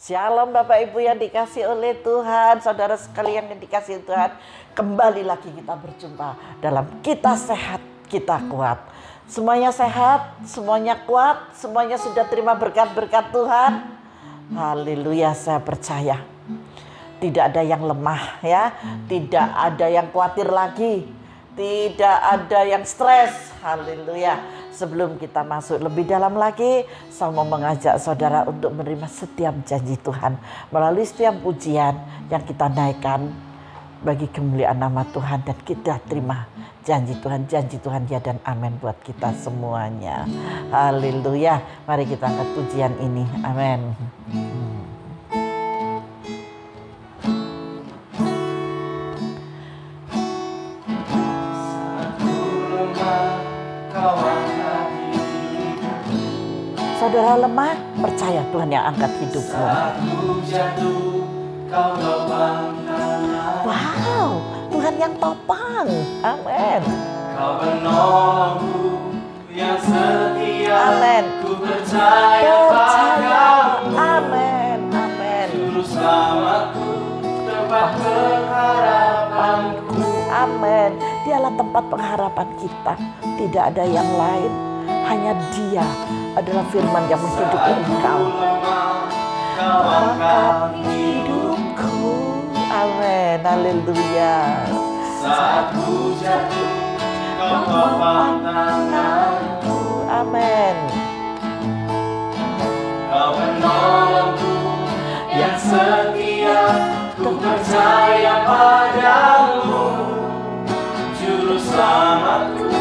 Shalom Bapak Ibu yang dikasih oleh Tuhan, saudara sekalian yang dikasih Tuhan. Kembali lagi kita berjumpa dalam Kita Sehat, Kita Kuat. Semuanya sehat, semuanya kuat, semuanya sudah terima berkat-berkat Tuhan. Haleluya, saya percaya. Tidak ada yang lemah ya, tidak ada yang khawatir lagi, tidak ada yang stres. Haleluya. Sebelum kita masuk lebih dalam lagi, saya mau mengajak saudara untuk menerima setiap janji Tuhan melalui setiap pujian yang kita naikkan bagi kemuliaan nama Tuhan, dan kita terima janji Tuhan ya dan amin buat kita semuanya. Haleluya. Mari kita angkat pujian ini. Amin. Saudara lemah, percaya Tuhan yang angkat hidupmu. Wow, Tuhan yang topang. Amin. Kau penolongku yang setia. Amin. Ku percaya padamu. Amin. Amin. Juru selamatku, tempat pengharapanku. Amin. Dialah tempat pengharapan kita. Tidak ada yang lain. Hanya Dia adalah firman yang menghidupi engkau. Kau angkat hidupku. Amin. Haleluya. Saat ku jatuh, kau topang tanganku. Amin. Kau penolongku yang setia. Ku percaya padamu. Juru selamatku,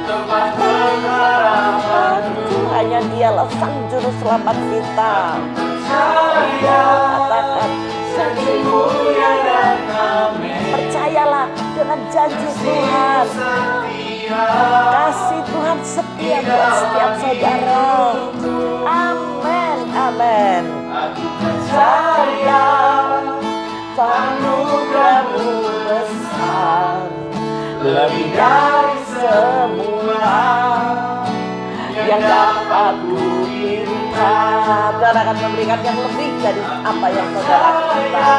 tempat pengharapanku. Hanya Dialah Sang Juru Selamat kita. Percaya Katakan janjimu ya dan amin. percayalah dengan janji Tuhan. Setia Kasih Tuhan setia buat setiap saudara. Amin. Amin. aku percaya Anugerah-Mu besar, lebih dari semua yang dapat ku minta. Tuhan akan memberikan yang lebih dari apa yang saudara minta.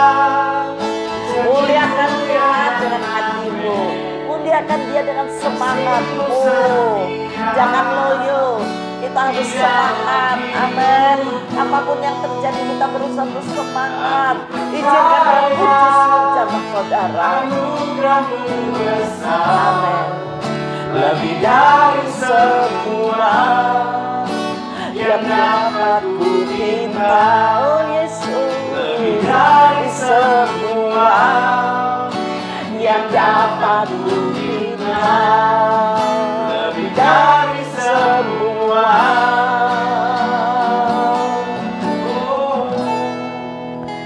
Muliakan Tuhan dengan hatimu, muliakan Dia dengan semangatmu. Jangan loyo, kita harus semangat. Amin. Apapun yang terjadi, kita berusaha bersemangat. Izinkan Roh Kudus menjamah saudara. anugerah-Mu besar, Amin. lebih dari semua Yang dapat ku minta, oh Yesus, lebih dari semua yang dapat ku minta, lebih dari semua.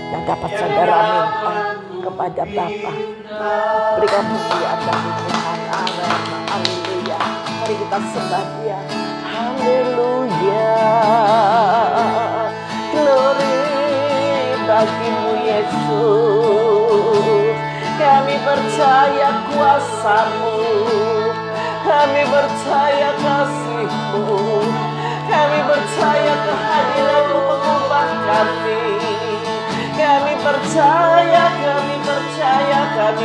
yang dapat saudara minta kepada Bapa. Berikan pujian bagi Tuhan. Amin. Haleluya. Mari kita sembah Dia. Haleluya. Glory bagimu Yesus. Kami percaya kuasa-Mu. Kami percaya kasih-Mu. Kami percaya kehadiran-Mu mengubah kami. Kami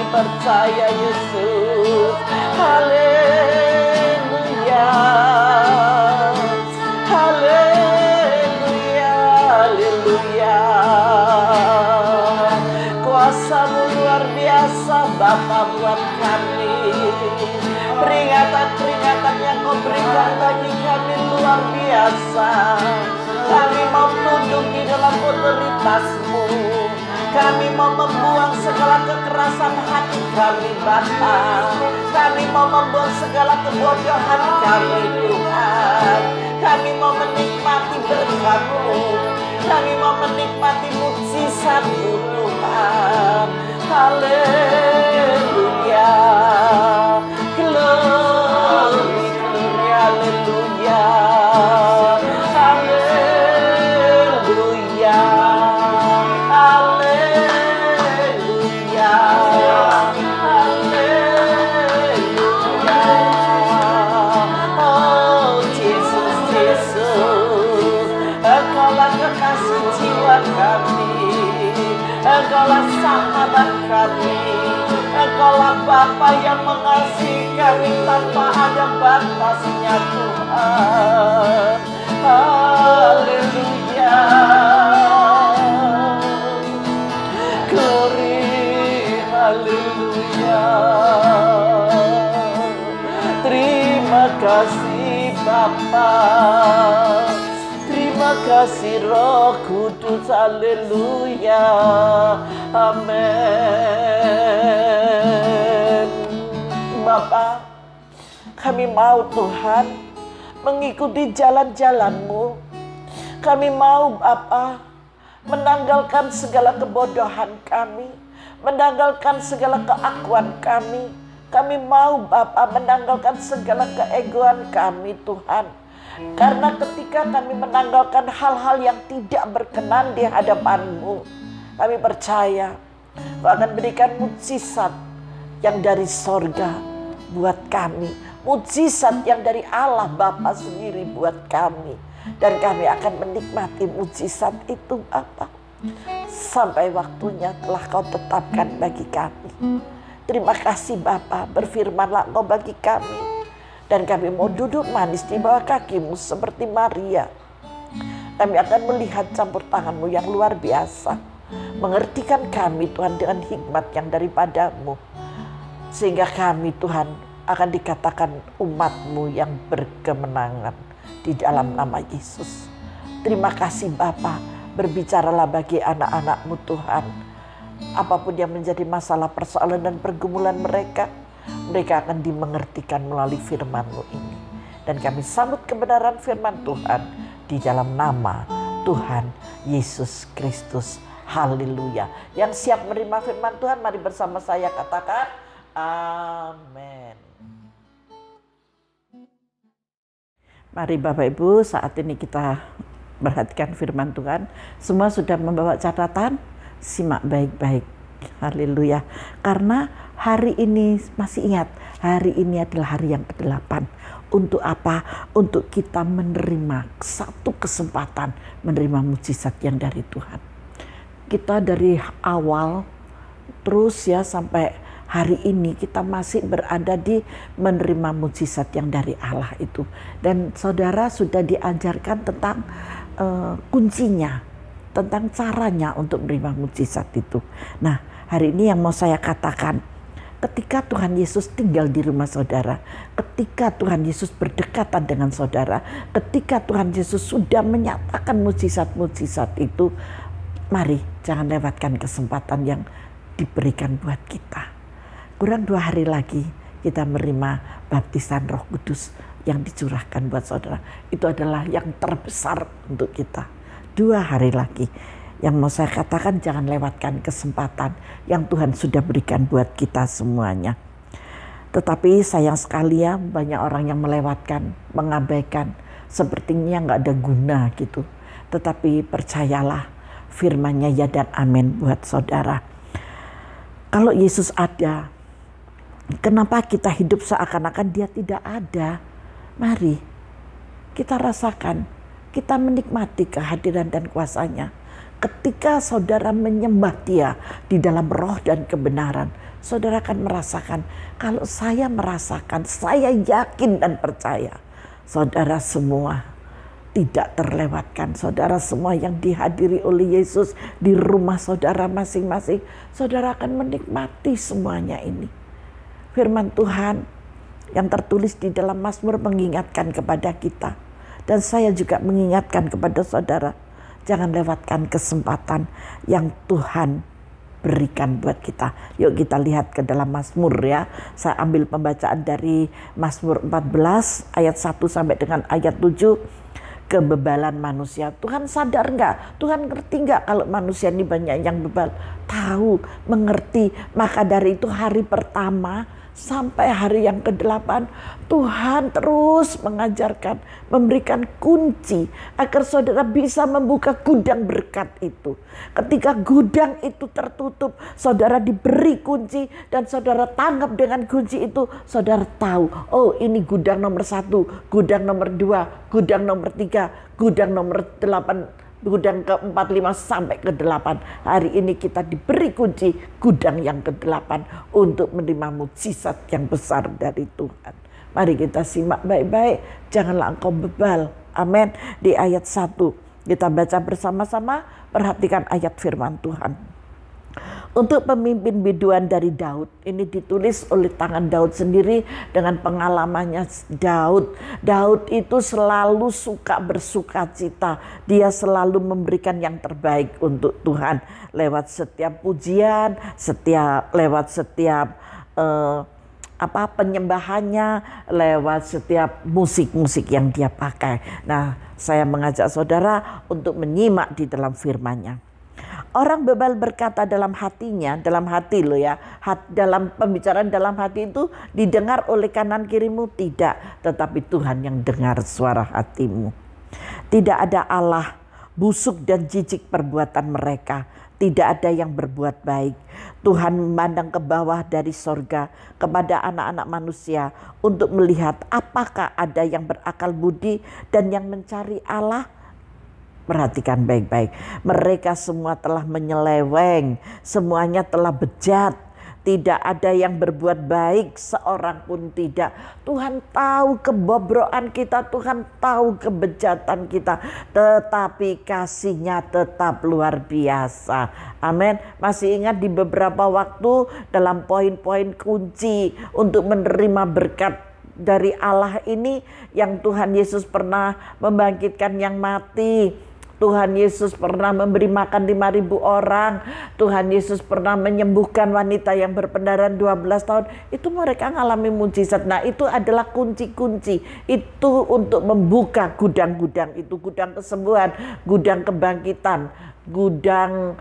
percaya Yesus. Haleluya. Haleluya. Haleluya. Kuasa-Mu luar biasa Bapa buat kami. Peringatan-peringatan yang Kau berikan bagi kami luar biasa. Kami mau tunduk di dalam otoritas-Mu. Kami mau membuang segala kekerasan hati kami Bapa. Kami mau membuang segala kebodohan kami Tuhan. Kami mau menikmati berkat-Mu. Kami mau menikmati mukjizat-Mu Tuhan. Haleluya. Glory, glory, haleluya. Haleluya. Haleluya. Haleluya. Oh Yesus, Yesus, Engkaulah kekasih jiwa kami. Engkaulah sahabat kami. Engkaulah Bapa yang mengasihi kami tanpa ada batasnya Tuhan. Haleluya. Glory, haleluya. Terima kasih Bapa. Terima kasih Roh Kudus, haleluya, amin. Bapa, kami mau Tuhan mengikuti jalan-jalan-Mu. Kami mau Bapa menanggalkan segala kebodohan kami, menanggalkan segala keakuan kami. Kami mau Bapa menanggalkan segala keegoan kami Tuhan. Karena ketika kami menanggalkan hal-hal yang tidak berkenan di hadapan-Mu, kami percaya Kau akan berikan mukjizat yang dari sorga buat kami. Mukjizat yang dari Allah Bapa sendiri buat kami. Dan kami akan menikmati mukjizat itu Bapa. Sampai waktunya telah Kau tetapkan bagi kami. Terima kasih Bapa, berfirmanlah Kau bagi kami. Dan kami mau duduk manis di bawah kaki-Mu seperti Maria. Kami akan melihat campur tangan-Mu yang luar biasa. Mengertikan kami Tuhan dengan hikmat yang daripada-Mu. Sehingga kami Tuhan akan dikatakan umat-Mu yang berkemenangan di dalam nama Yesus. Terima kasih Bapa, berbicaralah bagi anak-anak-Mu Tuhan. Apapun yang menjadi masalah, persoalan dan pergumulan mereka, mereka akan dimengertikan melalui firman-Mu ini. Dan kami sambut kebenaran firman Tuhan di dalam nama Tuhan Yesus Kristus. Haleluya. Yang siap menerima firman Tuhan, mari bersama saya katakan amin. Mari Bapak Ibu, saat ini kita perhatikan firman Tuhan. Semua sudah membawa catatan? Simak baik-baik. Haleluya. Karena hari ini, masih ingat, hari ini adalah hari yang ke-8. Untuk apa? Untuk kita menerima satu kesempatan menerima mukjizat yang dari Tuhan. Kita dari awal terus ya sampai hari ini kita masih berada di menerima mukjizat yang dari Allah itu. Dan saudara sudah diajarkan tentang kuncinya, tentang caranya untuk menerima mukjizat itu. Nah, hari ini yang mau saya katakan, ketika Tuhan Yesus tinggal di rumah saudara, ketika Tuhan Yesus berdekatan dengan saudara, ketika Tuhan Yesus sudah menyatakan mukjizat-mukjizat itu, mari jangan lewatkan kesempatan yang diberikan buat kita. Kurang 2 hari lagi kita menerima baptisan Roh Kudus yang dicurahkan buat saudara. Itu adalah yang terbesar untuk kita. 2 hari lagi. Yang mau saya katakan, jangan lewatkan kesempatan yang Tuhan sudah berikan buat kita semuanya. Tetapi sayang sekali ya, banyak orang yang melewatkan, mengabaikan. Sepertinya nggak ada guna gitu. Tetapi percayalah, firman-Nya ya dan amin buat saudara. Kalau Yesus ada, kenapa kita hidup seakan-akan Dia tidak ada? Mari kita rasakan, kita menikmati kehadiran dan kuasa-Nya. Ketika saudara menyembah Dia di dalam roh dan kebenaran, saudara akan merasakan. Kalau saya merasakan, saya yakin dan percaya, saudara semua tidak terlewatkan. Saudara semua yang dihadiri oleh Yesus di rumah saudara masing-masing, saudara akan menikmati semuanya ini. Firman Tuhan yang tertulis di dalam Mazmur mengingatkan kepada kita. Dan saya juga mengingatkan kepada saudara, jangan lewatkan kesempatan yang Tuhan berikan buat kita. Yuk kita lihat ke dalam Mazmur ya. Saya ambil pembacaan dari Mazmur 14 ayat 1 sampai dengan ayat 7. Kebebalan manusia. Tuhan sadar nggak? Tuhan ngerti nggak kalau manusia ini banyak yang bebal? Tahu, mengerti. Maka dari itu hari pertama sampai hari yang ke-8, Tuhan terus mengajarkan, memberikan kunci agar saudara bisa membuka gudang berkat itu. Ketika gudang itu tertutup, saudara diberi kunci dan saudara tangkap dengan kunci itu, saudara tahu, oh ini gudang nomor 1, gudang nomor 2, gudang nomor 3, gudang nomor 8, gudang ke-4, 5 sampai ke-8. Hari ini kita diberi kunci gudang yang ke-8 untuk menerima mukjizat yang besar dari Tuhan. Mari kita simak baik-baik, janganlah engkau bebal. Amin. Di ayat 1 kita baca bersama-sama, perhatikan ayat firman Tuhan. Untuk pemimpin biduan dari Daud, ini ditulis oleh tangan Daud sendiri dengan pengalamannya Daud. Daud itu selalu suka bersukacita, dia selalu memberikan yang terbaik untuk Tuhan lewat setiap pujian, lewat setiap penyembahannya, lewat setiap musik-musik yang dia pakai. Nah, saya mengajak saudara untuk menyimak di dalam firman-Nya. Orang bebal berkata dalam hatinya, dalam hati loh ya, dalam pembicaraan dalam hati itu didengar oleh kanan kirimu tidak, tetapi Tuhan yang dengar suara hatimu. Tidak ada Allah, busuk dan jijik perbuatan mereka. Tidak ada yang berbuat baik. Tuhan memandang ke bawah dari sorga kepada anak-anak manusia untuk melihat apakah ada yang berakal budi dan yang mencari Allah. Perhatikan baik-baik. Mereka semua telah menyeleweng, semuanya telah bejat. Tidak ada yang berbuat baik, seorang pun tidak. Tuhan tahu kebobrokan kita, Tuhan tahu kebejatan kita. Tetapi kasih-Nya tetap luar biasa. Amin. Masih ingat di beberapa waktu dalam poin-poin kunci untuk menerima berkat dari Allah ini, yang Tuhan Yesus pernah membangkitkan yang mati. Tuhan Yesus pernah memberi makan 5.000 orang. Tuhan Yesus pernah menyembuhkan wanita yang berpendaran 12 tahun. Itu mereka mengalami mujizat. Nah, itu adalah kunci-kunci. Itu untuk membuka gudang-gudang itu. Gudang kesembuhan, gudang kebangkitan, gudang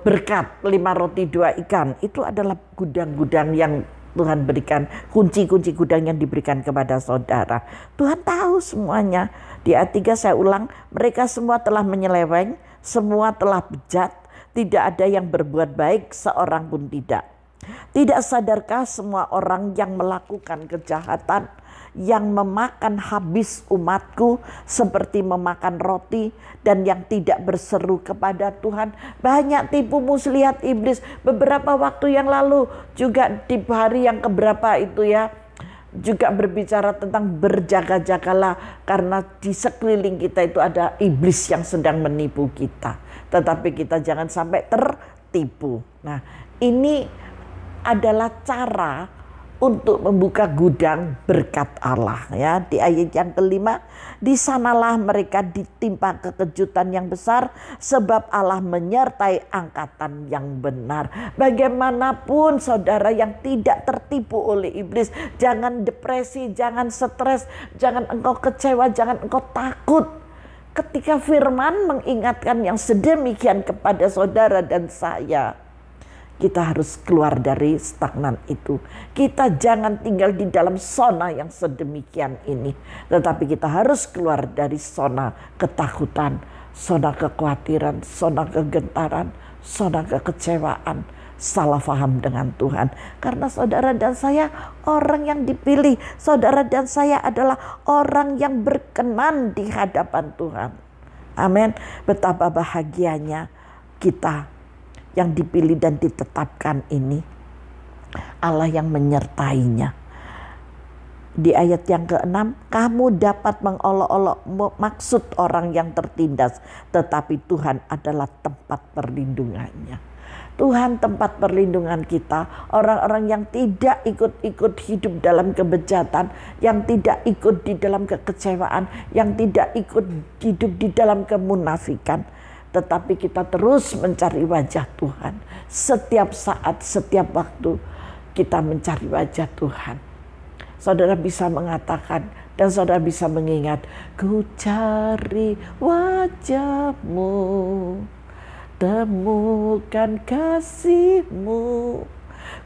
berkat 5 roti 2 ikan. Itu adalah gudang-gudang yang Tuhan berikan, kunci-kunci gudang yang diberikan kepada saudara. Tuhan tahu semuanya. Di ayat 3 saya ulang, mereka semua telah menyeleweng, semua telah bejat, tidak ada yang berbuat baik, seorang pun tidak. Tidak sadarkah semua orang yang melakukan kejahatan, yang memakan habis umatku seperti memakan roti, dan yang tidak berseru kepada Tuhan? Banyak tipu muslihat iblis. Beberapa waktu yang lalu juga di hari yang keberapa itu ya, juga berbicara tentang berjaga-jagalah, karena di sekeliling kita itu ada iblis yang sedang menipu kita. Tetapi kita jangan sampai tertipu. Nah, ini adalah cara untuk membuka gudang berkat Allah ya. Di ayat yang kelima, di sanalah mereka ditimpa kekejutan yang besar, sebab Allah menyertai angkatan yang benar. Bagaimanapun saudara yang tidak tertipu oleh iblis, jangan depresi, jangan stres, jangan engkau kecewa, jangan engkau takut. Ketika firman mengingatkan yang sedemikian kepada saudara dan saya, kita harus keluar dari stagnan itu. Kita jangan tinggal di dalam zona yang sedemikian ini. Tetapi kita harus keluar dari zona ketakutan, zona kekhawatiran, zona kegentaran, zona kekecewaan, salah faham dengan Tuhan. Karena saudara dan saya orang yang dipilih. Saudara dan saya adalah orang yang berkenan di hadapan Tuhan. Amin. Betapa bahagianya kita yang dipilih dan ditetapkan ini. Allah yang menyertainya. Di ayat yang ke-6, kamu dapat mengolok-olok maksud orang yang tertindas, tetapi Tuhan adalah tempat perlindungannya. Tuhan tempat perlindungan kita. Orang-orang yang tidak ikut-ikut hidup dalam kebejatan, yang tidak ikut di dalam kekecewaan, yang tidak ikut hidup di dalam kemunafikan, tetapi kita terus mencari wajah Tuhan. Setiap saat, setiap waktu kita mencari wajah Tuhan. Saudara bisa mengatakan dan saudara bisa mengingat, ku cari wajah-Mu, temukan kasih-Mu.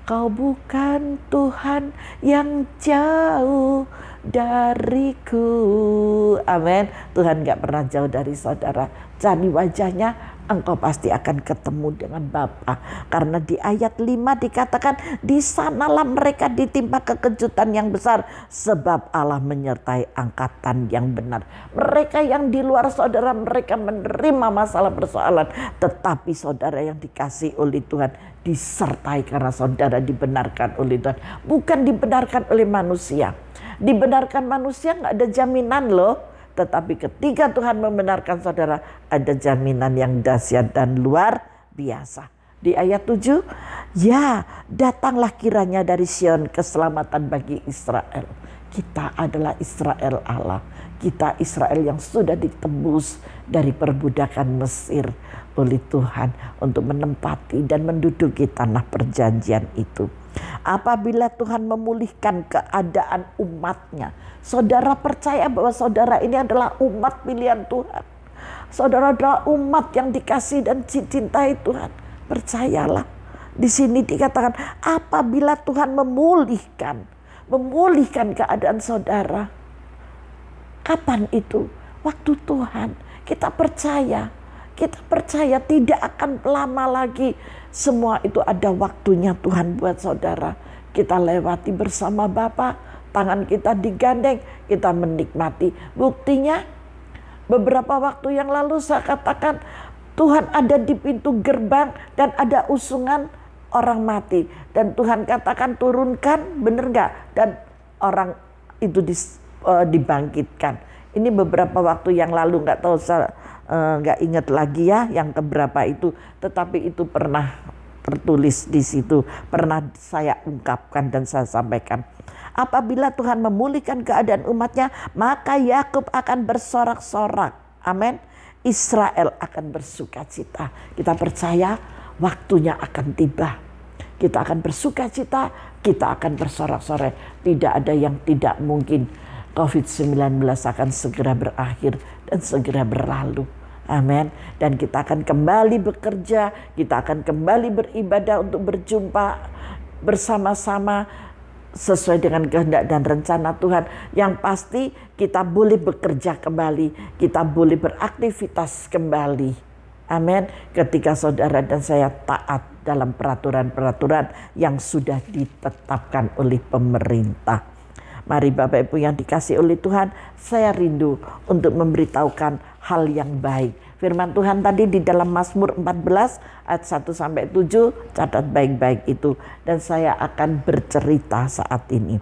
Kau bukan Tuhan yang jauh dariku. Amin. Tuhan gak pernah jauh dari saudara. Cari wajahnya, engkau pasti akan ketemu dengan Bapa. Karena di ayat 5 dikatakan, di sanalah mereka ditimpa kekejutan yang besar, sebab Allah menyertai angkatan yang benar. Mereka yang di luar saudara, mereka menerima masalah persoalan, tetapi saudara yang dikasihi oleh Tuhan disertai karena saudara dibenarkan oleh Tuhan, bukan dibenarkan oleh manusia. Dibenarkan manusia nggak ada jaminan loh. Tetapi ketika Tuhan membenarkan saudara, ada jaminan yang dahsyat dan luar biasa. Di ayat 7, ya datanglah kiranya dari Sion keselamatan bagi Israel. Kita adalah Israel Allah. Kita Israel yang sudah ditebus dari perbudakan Mesir oleh Tuhan untuk menempati dan menduduki tanah perjanjian itu. Apabila Tuhan memulihkan keadaan umatnya, saudara percaya bahwa saudara ini adalah umat pilihan Tuhan. Saudara adalah umat yang dikasihi dan dicintai Tuhan. Percayalah. Di sini dikatakan apabila Tuhan memulihkan keadaan saudara. Kapan itu? Waktu Tuhan. Kita percaya tidak akan lama lagi. Semua itu ada waktunya Tuhan buat saudara. Kita lewati bersama Bapa, tangan kita digandeng, kita menikmati. Buktinya beberapa waktu yang lalu saya katakan Tuhan ada di pintu gerbang dan ada usungan orang mati. Dan Tuhan katakan turunkan, benar gak? Dan orang itu dibangkitkan. Ini beberapa waktu yang lalu, gak tahu saya nggak ingat lagi ya yang keberapa itu, tetapi itu pernah tertulis di situ, pernah saya ungkapkan dan saya sampaikan. Apabila Tuhan memulihkan keadaan umatnya, maka Yakub akan bersorak-sorak. Amin. Israel akan bersukacita. Kita percaya waktunya akan tiba. Kita akan bersukacita, kita akan bersorak-sorai. Tidak ada yang tidak mungkin. COVID-19 akan segera berakhir dan segera berlalu. Amin. Dan kita akan kembali bekerja, kita akan kembali beribadah untuk berjumpa bersama-sama sesuai dengan kehendak dan rencana Tuhan. Yang pasti kita boleh bekerja kembali, kita boleh beraktivitas kembali. Amin. Ketika saudara dan saya taat dalam peraturan-peraturan yang sudah ditetapkan oleh pemerintah. Mari Bapak Ibu yang dikasihi oleh Tuhan, saya rindu untuk memberitahukan hal yang baik. Firman Tuhan tadi di dalam Mazmur 14 ayat 1-7, catat baik-baik itu. Dan saya akan bercerita saat ini.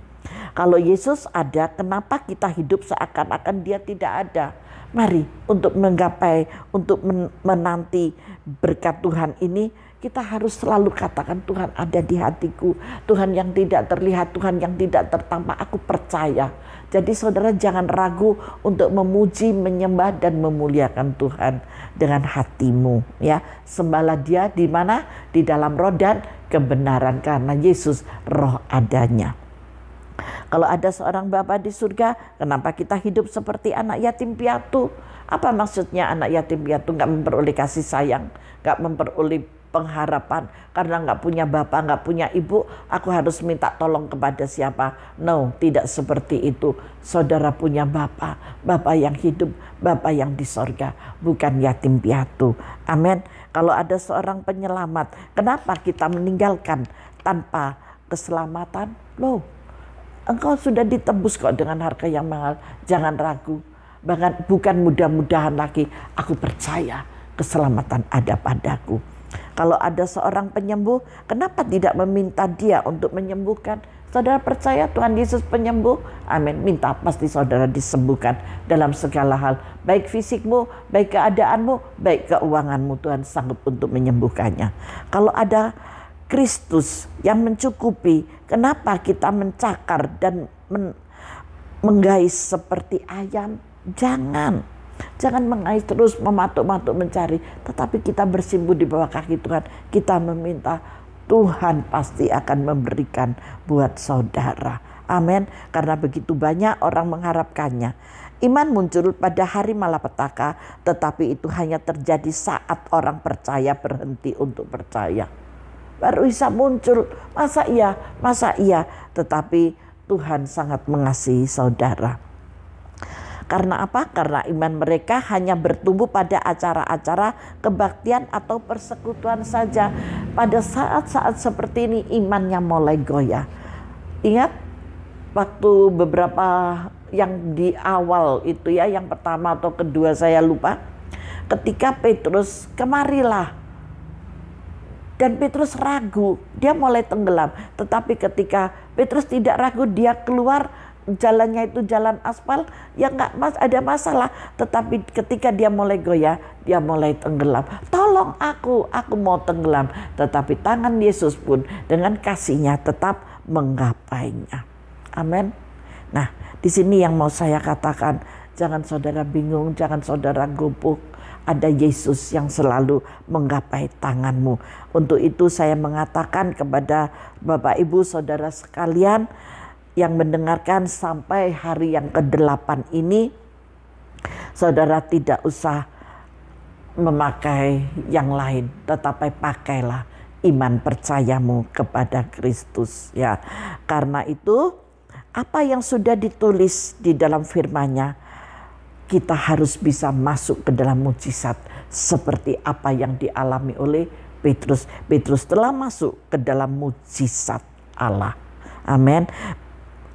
Kalau Yesus ada, kenapa kita hidup seakan-akan dia tidak ada? Mari untuk menggapai, untuk menanti berkat Tuhan ini, kita harus selalu katakan Tuhan ada di hatiku. Tuhan yang tidak terlihat, Tuhan yang tidak tertampak, aku percaya. Jadi saudara jangan ragu untuk memuji, menyembah dan memuliakan Tuhan dengan hatimu. Ya, sembahlah Dia di mana? Di dalam roh dan kebenaran, karena Yesus roh adanya. Kalau ada seorang Bapa di surga, kenapa kita hidup seperti anak yatim piatu? Apa maksudnya anak yatim piatu? Gak memperoleh kasih sayang, gak memperoleh pengharapan karena nggak punya bapak, nggak punya ibu, aku harus minta tolong kepada siapa? No, tidak seperti itu. Saudara punya bapak, bapak yang hidup, bapak yang di sorga, bukan yatim piatu. Amin. Kalau ada seorang penyelamat, kenapa kita meninggalkan tanpa keselamatan? Loh, engkau sudah ditebus kok dengan harga yang mahal. Jangan ragu. Bahkan bukan mudah-mudahan lagi, aku percaya keselamatan ada padaku. Kalau ada seorang penyembuh, kenapa tidak meminta dia untuk menyembuhkan? Saudara percaya Tuhan Yesus penyembuh? Amin. Minta, pasti saudara disembuhkan dalam segala hal. Baik fisikmu, baik keadaanmu, baik keuanganmu, Tuhan sanggup untuk menyembuhkannya. Kalau ada Kristus yang mencukupi, kenapa kita mencakar dan menggais seperti ayam? Jangan mengais terus, mematuk-matuk mencari, tetapi kita bersimpuh di bawah kaki Tuhan. Kita meminta, Tuhan pasti akan memberikan buat saudara. Amin. Karena begitu banyak orang mengharapkannya. Iman muncul pada hari malapetaka, tetapi itu hanya terjadi saat orang percaya berhenti untuk percaya. Baru bisa muncul, masa iya, tetapi Tuhan sangat mengasihi saudara. Karena apa? Karena iman mereka hanya bertumbuh pada acara-acara kebaktian atau persekutuan saja. Pada saat-saat seperti ini imannya mulai goyah. Ingat waktu beberapa yang di awal itu ya, yang pertama atau kedua saya lupa. Ketika Petrus, kemarilah. Dan Petrus ragu, dia mulai tenggelam. Tetapi ketika Petrus tidak ragu, dia keluar, jalannya itu jalan aspal, ya nggak ada masalah. Tetapi ketika dia mulai goyah, dia mulai tenggelam. Tolong aku mau tenggelam. Tetapi tangan Yesus pun dengan kasihnya tetap menggapainya. Amin. Nah, di sini yang mau saya katakan, jangan saudara bingung, jangan saudara gubuk. Ada Yesus yang selalu menggapai tanganmu. Untuk itu saya mengatakan kepada Bapak Ibu Saudara sekalian yang mendengarkan sampai hari yang ke-8 ini, saudara tidak usah memakai yang lain, tetapi pakailah iman percayamu kepada Kristus ya. Karena itu apa yang sudah ditulis di dalam firman-Nya, kita harus bisa masuk ke dalam mujizat seperti apa yang dialami oleh Petrus. Petrus telah masuk ke dalam mujizat Allah. Amin.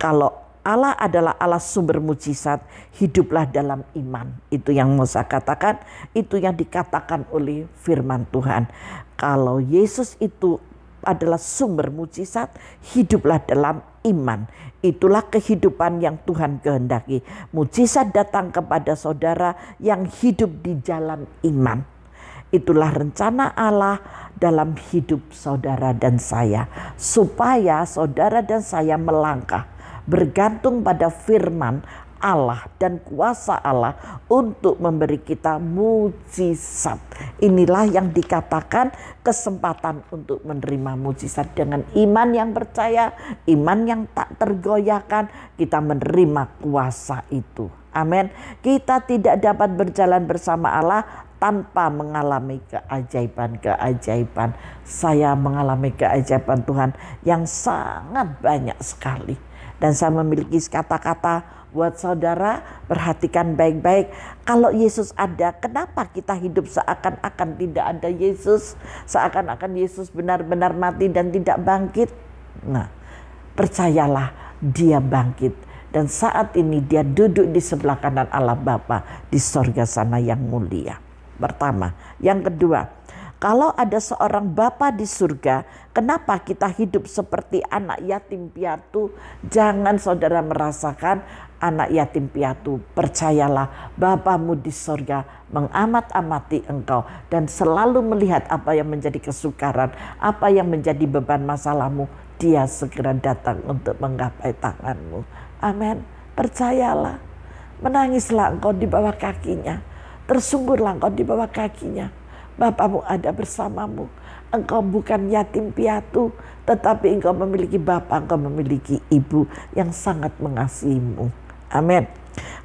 Kalau Allah adalah Allah sumber mujizat, hiduplah dalam iman. Itu yang mau saya katakan, itu yang dikatakan oleh firman Tuhan. Kalau Yesus itu adalah sumber mujizat, hiduplah dalam iman. Itulah kehidupan yang Tuhan kehendaki. Mujizat datang kepada saudara yang hidup di jalan iman. Itulah rencana Allah dalam hidup saudara dan saya, supaya saudara dan saya melangkah bergantung pada firman Allah dan kuasa Allah untuk memberi kita mujizat. Inilah yang dikatakan kesempatan untuk menerima mujizat. Dengan iman yang percaya, iman yang tak tergoyahkan, kita menerima kuasa itu. Amin. Kita tidak dapat berjalan bersama Allah tanpa mengalami keajaiban-keajaiban. Saya mengalami keajaiban Tuhan yang sangat banyak sekali. Dan saya memiliki kata-kata buat saudara, perhatikan baik-baik. Kalau Yesus ada, kenapa kita hidup seakan-akan tidak ada Yesus? Seakan-akan Yesus benar-benar mati dan tidak bangkit. Nah, percayalah dia bangkit. Dan saat ini dia duduk di sebelah kanan Allah Bapa di sorga sana yang mulia. Pertama. Yang kedua, kalau ada seorang Bapa di surga, kenapa kita hidup seperti anak yatim piatu? Jangan saudara merasakan anak yatim piatu. Percayalah, Bapamu di surga mengamat-amati engkau dan selalu melihat apa yang menjadi kesukaran, apa yang menjadi beban masalahmu. Dia segera datang untuk menggapai tanganmu. Amin. Percayalah. Menangislah engkau di bawah kakinya. Tersungkurlah engkau di bawah kakinya. Bapamu ada bersamamu. Engkau bukan yatim piatu, tetapi engkau memiliki bapa, engkau memiliki ibu yang sangat mengasihimu. Amin.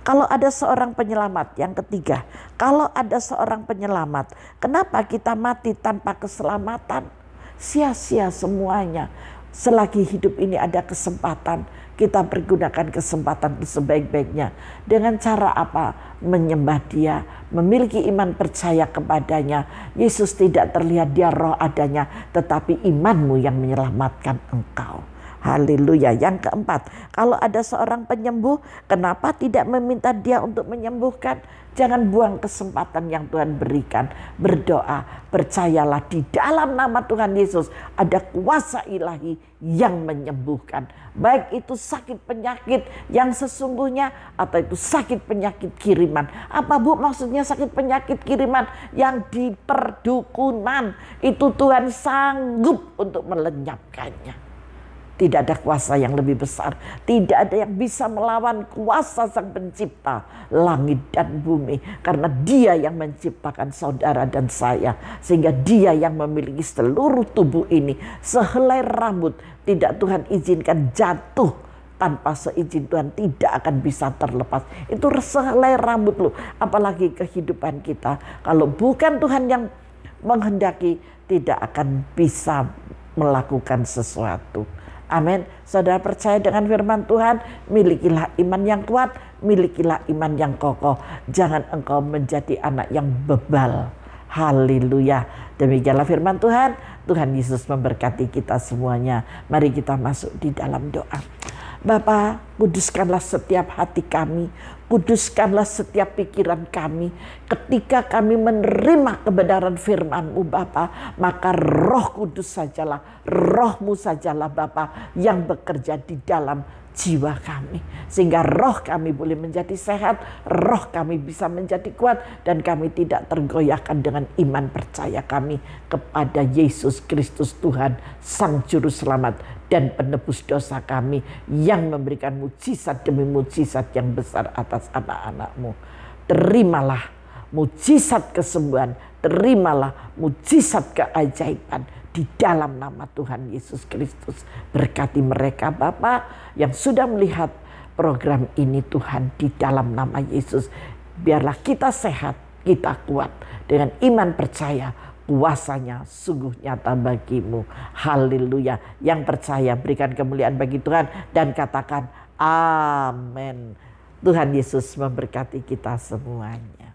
Kalau ada seorang penyelamat, yang ketiga, kalau ada seorang penyelamat, kenapa kita mati tanpa keselamatan? Sia-sia semuanya. Selagi hidup ini ada kesempatan, kita pergunakan kesempatan itu sebaik-baiknya. Dengan cara apa? Menyembah dia, memiliki iman percaya kepadanya. Yesus tidak terlihat, dia roh adanya, tetapi imanmu yang menyelamatkan engkau. Haleluya. Yang keempat, kalau ada seorang penyembuh, kenapa tidak meminta dia untuk menyembuhkan? Jangan buang kesempatan yang Tuhan berikan. Berdoa, percayalah di dalam nama Tuhan Yesus ada kuasa ilahi yang menyembuhkan. Baik itu sakit penyakit yang sesungguhnya atau itu sakit penyakit kiriman. Apa Bu maksudnya sakit penyakit kiriman? Yang di perdukunan itu Tuhan sanggup untuk melenyapkannya. Tidak ada kuasa yang lebih besar. Tidak ada yang bisa melawan kuasa Sang Pencipta langit dan bumi. Karena dia yang menciptakan saudara dan saya. Sehingga dia yang memiliki seluruh tubuh ini. Sehelai rambut tidak Tuhan izinkan jatuh. Tanpa seizin Tuhan tidak akan bisa terlepas. Itu sehelai rambut loh. Apalagi kehidupan kita. Kalau bukan Tuhan yang menghendaki, tidak akan bisa melakukan sesuatu. Amin. Saudara percaya dengan firman Tuhan, milikilah iman yang kuat, milikilah iman yang kokoh. Jangan engkau menjadi anak yang bebal. Haleluya. Demikianlah firman Tuhan. Tuhan Yesus memberkati kita semuanya. Mari kita masuk di dalam doa. Bapa, kuduskanlah setiap hati kami, kuduskanlah setiap pikiran kami. Ketika kami menerima kebenaran firman-Mu Bapa, maka Roh Kudus sajalah, Roh-Mu sajalah Bapa yang bekerja di dalam jiwa kami. Sehingga roh kami boleh menjadi sehat, roh kami bisa menjadi kuat, dan kami tidak tergoyahkan dengan iman percaya kami kepada Yesus Kristus Tuhan, Sang Juru Selamat dan penebus dosa kami, yang memberikan mujizat demi mujizat yang besar atas anak-anak-Mu. Terimalah mujizat kesembuhan, terimalah mujizat keajaiban di dalam nama Tuhan Yesus Kristus. Berkati mereka Bapa yang sudah melihat program ini Tuhan, di dalam nama Yesus. Biarlah kita sehat, kita kuat dengan iman percaya, kuasanya sungguh nyata bagimu. Haleluya. Yang percaya berikan kemuliaan bagi Tuhan dan katakan amin. Tuhan Yesus memberkati kita semuanya.